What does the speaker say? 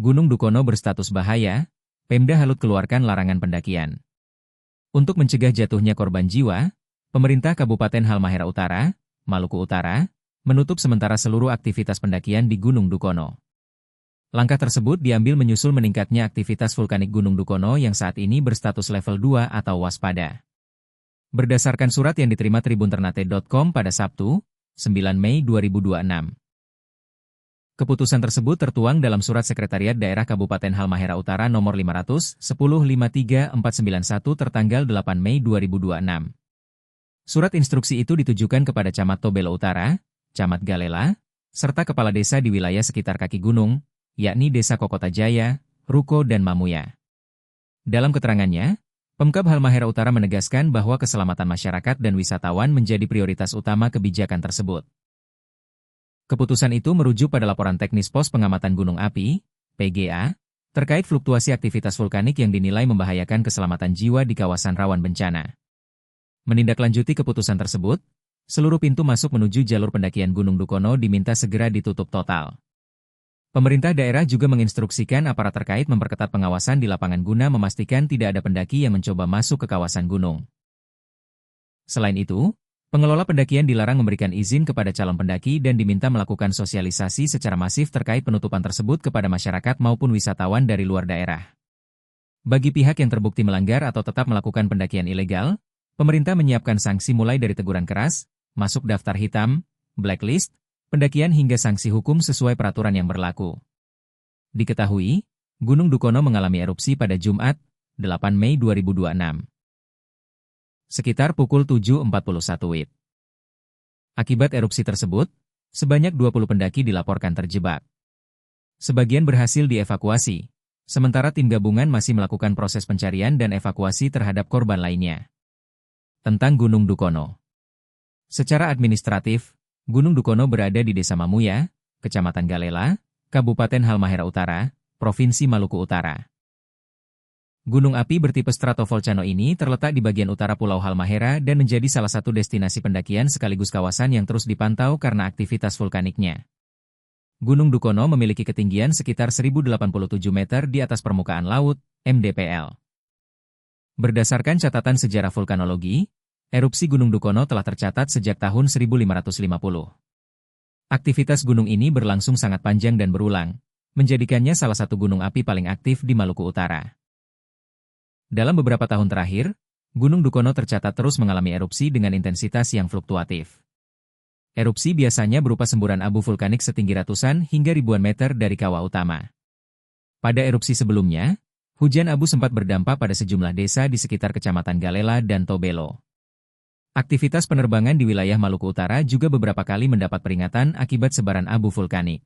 Gunung Dukono berstatus bahaya, Pemda Halut keluarkan larangan pendakian. Untuk mencegah jatuhnya korban jiwa, pemerintah Kabupaten Halmahera Utara, Maluku Utara, menutup sementara seluruh aktivitas pendakian di Gunung Dukono. Langkah tersebut diambil menyusul meningkatnya aktivitas vulkanik Gunung Dukono yang saat ini berstatus level 2 atau waspada. Berdasarkan surat yang diterima tribunternate.com pada Sabtu, 9 Mei 2026. Keputusan tersebut tertuang dalam Surat Sekretariat Daerah Kabupaten Halmahera Utara nomor 500-10-53491 tertanggal 8 Mei 2026. Surat instruksi itu ditujukan kepada Camat Tobelo Utara, Camat Galela, serta kepala desa di wilayah sekitar kaki gunung, yakni Desa Kokota Jaya, Ruko dan Mamuya. Dalam keterangannya, Pemkab Halmahera Utara menegaskan bahwa keselamatan masyarakat dan wisatawan menjadi prioritas utama kebijakan tersebut. Keputusan itu merujuk pada laporan teknis Pos Pengamatan Gunung Api, PGA, terkait fluktuasi aktivitas vulkanik yang dinilai membahayakan keselamatan jiwa di kawasan rawan bencana. Menindaklanjuti keputusan tersebut, seluruh pintu masuk menuju jalur pendakian Gunung Dukono diminta segera ditutup total. Pemerintah daerah juga menginstruksikan aparat terkait memperketat pengawasan di lapangan guna memastikan tidak ada pendaki yang mencoba masuk ke kawasan gunung. Selain itu, pengelola pendakian dilarang memberikan izin kepada calon pendaki dan diminta melakukan sosialisasi secara masif terkait penutupan tersebut kepada masyarakat maupun wisatawan dari luar daerah. Bagi pihak yang terbukti melanggar atau tetap melakukan pendakian ilegal, pemerintah menyiapkan sanksi mulai dari teguran keras, masuk daftar hitam, blacklist, pendakian hingga sanksi hukum sesuai peraturan yang berlaku. Diketahui, Gunung Dukono mengalami erupsi pada Jumat, 8 Mei 2026. Sekitar pukul 7.41 WIB. Akibat erupsi tersebut, sebanyak 20 pendaki dilaporkan terjebak. Sebagian berhasil dievakuasi, sementara tim gabungan masih melakukan proses pencarian dan evakuasi terhadap korban lainnya. Tentang Gunung Dukono. Secara administratif, Gunung Dukono berada di Desa Mamuya, Kecamatan Galela, Kabupaten Halmahera Utara, Provinsi Maluku Utara. Gunung api bertipe stratovolcano ini terletak di bagian utara Pulau Halmahera dan menjadi salah satu destinasi pendakian sekaligus kawasan yang terus dipantau karena aktivitas vulkaniknya. Gunung Dukono memiliki ketinggian sekitar 1087 meter di atas permukaan laut, mdpl. Berdasarkan catatan sejarah vulkanologi, erupsi Gunung Dukono telah tercatat sejak tahun 1550. Aktivitas gunung ini berlangsung sangat panjang dan berulang, menjadikannya salah satu gunung api paling aktif di Maluku Utara. Dalam beberapa tahun terakhir, Gunung Dukono tercatat terus mengalami erupsi dengan intensitas yang fluktuatif. Erupsi biasanya berupa semburan abu vulkanik setinggi ratusan hingga ribuan meter dari kawah utama. Pada erupsi sebelumnya, hujan abu sempat berdampak pada sejumlah desa di sekitar Kecamatan Galela dan Tobelo. Aktivitas penerbangan di wilayah Maluku Utara juga beberapa kali mendapat peringatan akibat sebaran abu vulkanik.